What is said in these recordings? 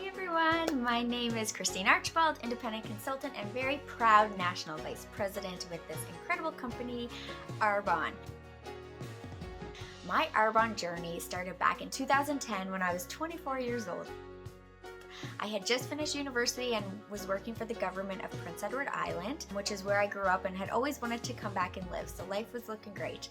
Hi everyone, my name is Kristine Archibald, Independent Consultant and very proud National Vice President with this incredible company, Arbonne. My Arbonne journey started back in 2010 when I was 24 years old. I had just finished university and was working for the government of Prince Edward Island, which is where I grew up and had always wanted to come back and live, so life was looking great.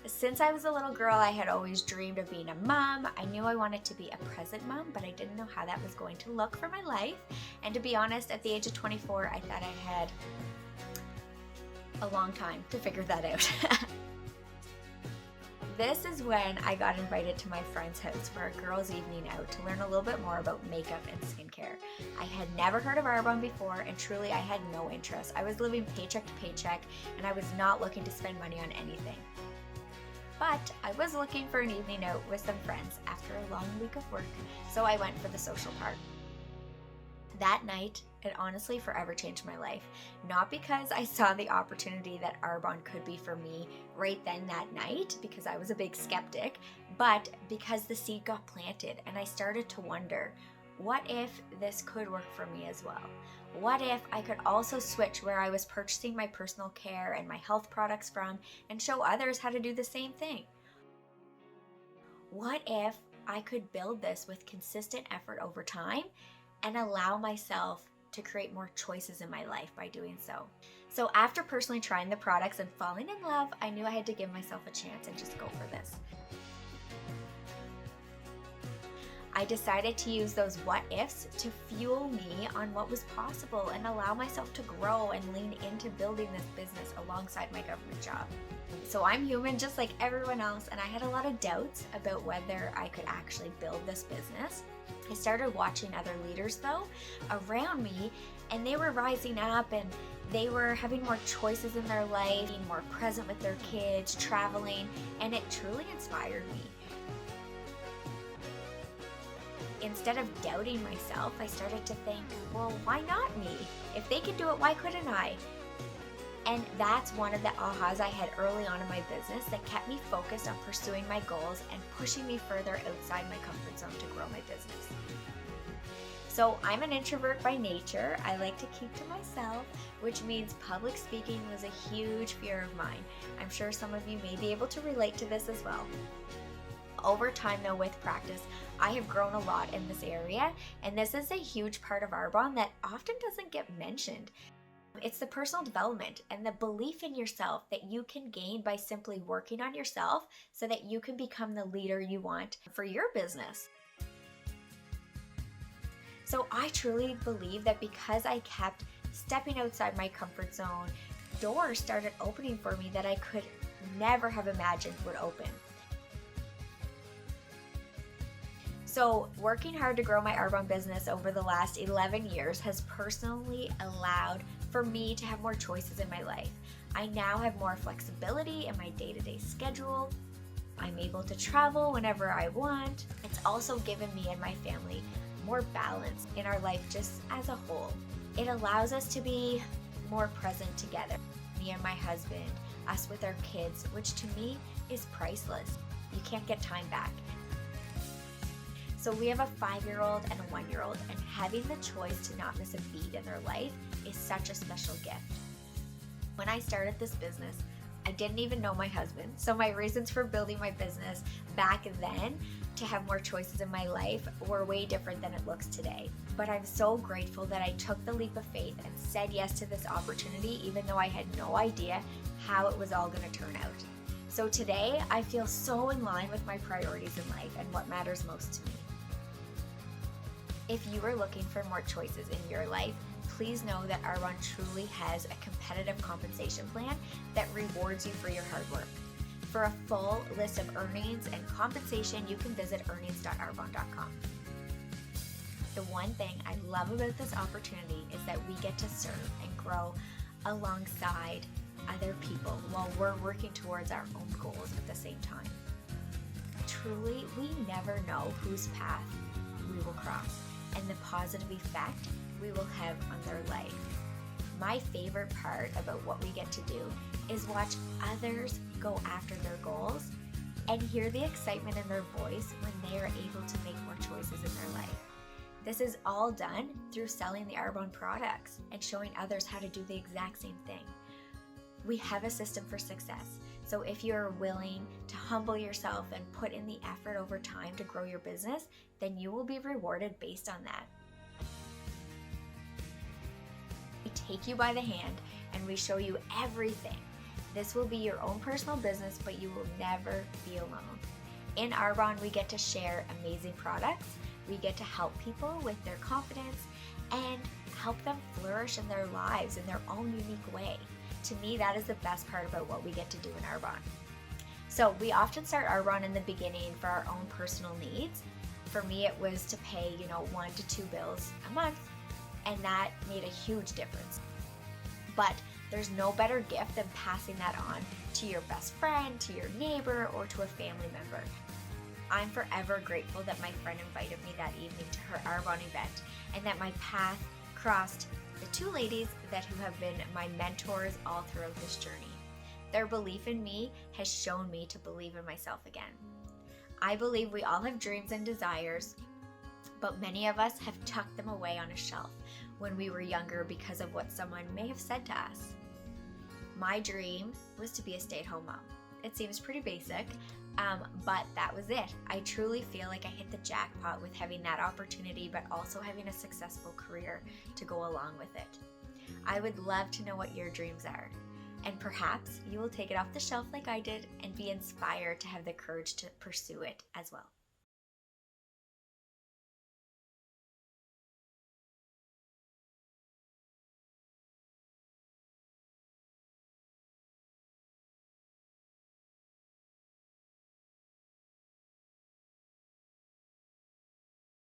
Since I was a little girl, I had always dreamed of being a mom. I knew I wanted to be a present mom, but I didn't know how that was going to look for my life. And to be honest, at the age of 24, I thought I had a long time to figure that out. This is when I got invited to my friend's house for a girls' evening out to learn a little bit more about makeup and skincare. I had never heard of Arbonne before, and truly I had no interest. I was living paycheck to paycheck, and I was not looking to spend money on anything. But I was looking for an evening out with some friends after a long week of work, so I went for the social part. That night, it honestly forever changed my life. Not because I saw the opportunity that Arbonne could be for me right then that night, because I was a big skeptic, but because the seed got planted and I started to wonder, what if this could work for me as well? What if I could also switch where I was purchasing my personal care and my health products from and show others how to do the same thing? What if I could build this with consistent effort over time and allow myself to create more choices in my life by doing so? So after personally trying the products and falling in love, I knew I had to give myself a chance and just go for this. I decided to use those what ifs to fuel me on what was possible and allow myself to grow and lean into building this business alongside my government job. So I'm human just like everyone else, and I had a lot of doubts about whether I could actually build this business. I started watching other leaders though around me, and they were rising up and they were having more choices in their life, being more present with their kids, traveling, and it truly inspired me. Instead of doubting myself, I started to think, well, why not me? If they could do it, why couldn't I? And that's one of the ahas I had early on in my business that kept me focused on pursuing my goals and pushing me further outside my comfort zone to grow my business. So I'm an introvert by nature. I like to keep to myself, which means public speaking was a huge fear of mine. I'm sure some of you may be able to relate to this as well. Over time though, with practice, I have grown a lot in this area, and this is a huge part of Arbonne that often doesn't get mentioned. It's the personal development and the belief in yourself that you can gain by simply working on yourself so that you can become the leader you want for your business. So I truly believe that because I kept stepping outside my comfort zone, doors started opening for me that I could never have imagined would open. So working hard to grow my Arbonne business over the last 11 years has personally allowed for me to have more choices in my life. I now have more flexibility in my day-to-day schedule. I'm able to travel whenever I want. It's also given me and my family more balance in our life just as a whole. It allows us to be more present together. Me and my husband, us with our kids, which to me is priceless. You can't get time back. So we have a 5-year-old and a 1-year-old, and having the choice to not miss a beat in their life is such a special gift. When I started this business, I didn't even know my husband, so my reasons for building my business back then to have more choices in my life were way different than it looks today. But I'm so grateful that I took the leap of faith and said yes to this opportunity, even though I had no idea how it was all going to turn out. So today, I feel so in line with my priorities in life and what matters most to me. If you are looking for more choices in your life, please know that Arbonne truly has a competitive compensation plan that rewards you for your hard work. For a full list of earnings and compensation, you can visit earnings.arbonne.com. The one thing I love about this opportunity is that we get to serve and grow alongside other people while we're working towards our own goals at the same time. Truly, we never know whose path we will cross and the positive effect we will have on their life. My favorite part about what we get to do is watch others go after their goals and hear the excitement in their voice when they are able to make more choices in their life. This is all done through selling the Arbonne products and showing others how to do the exact same thing. We have a system for success. So if you're willing to humble yourself and put in the effort over time to grow your business, then you will be rewarded based on that. We take you by the hand and we show you everything. This will be your own personal business, but you will never be alone. In Arbonne, we get to share amazing products. We get to help people with their confidence and help them flourish in their lives in their own unique way. To me, that is the best part about what we get to do in Arbonne. So we often start Arbonne in the beginning for our own personal needs. For me, it was to pay, 1 to 2 bills a month, and that made a huge difference. But there's no better gift than passing that on to your best friend, to your neighbor, or to a family member. I'm forever grateful that my friend invited me that evening to her Arbonne event, and that my path crossed the 2 ladies who have been my mentors all throughout this journey. Their belief in me has shown me to believe in myself again. I believe we all have dreams and desires, but many of us have tucked them away on a shelf when we were younger because of what someone may have said to us. My dream was to be a stay-at-home mom. It seems pretty basic, but that was it. I truly feel like I hit the jackpot with having that opportunity, but also having a successful career to go along with it. I would love to know what your dreams are, and perhaps you will take it off the shelf like I did and be inspired to have the courage to pursue it as well.